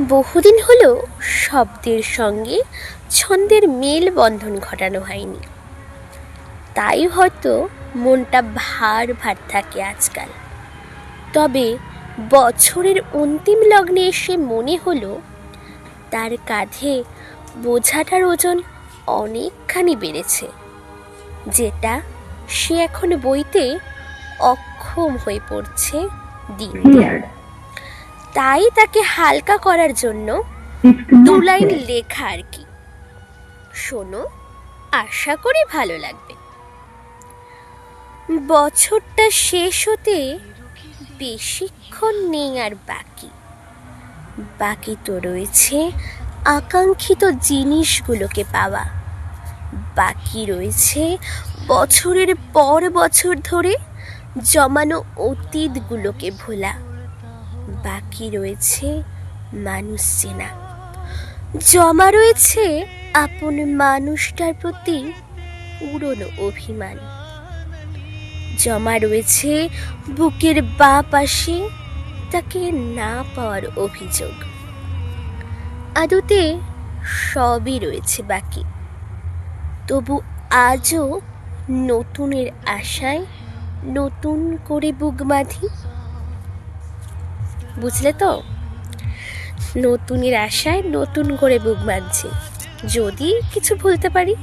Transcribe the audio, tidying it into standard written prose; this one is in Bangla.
বহুদিন হলো শব্দের সঙ্গে ছন্দের মেলবন্ধন ঘটানো হয়নি, তাই হয়তো মনটা ভার ভার থাকে আজকাল। তবে বছরের অন্তিম লগ্নে এসে মনে হলো তার কাঁধে বোঝাটার ওজন অনেকখানি বেড়েছে, যেটা সে এখন বইতে অক্ষম হয়ে পড়ছে দিন দিন। তাই তাকে হালকা করার জন্য 2 লাইন লেখা আর কি। শোনো, আশা করি ভালো লাগবে। বছরটা শেষ হতে বেশিক্ষণ নেই আর বাকি তো রয়েছে আকাঙ্ক্ষিত জিনিসগুলোকে পাওয়া, বাকি রয়েছে বছরের পর বছর ধরে জমানো অতীতগুলোকে ভোলা, বাকি রয়েছে মানুষ চেনা, জমা রয়েছে আপন মানুষটার প্রতি পুরনো অভিমান, জমা রয়েছে বুকের বাঁ পাশে তাকে না পাওয়ার অভিযোগ। আদতে সবই রয়েছে বাকি, তবু আজও নতুনের আশায় নতুন করে বুক বাঁধি। বুঝলে তো, নতুনের আশায় নতুন করে বুক বাঁধছি। যদি কিছু ভুলতে পারি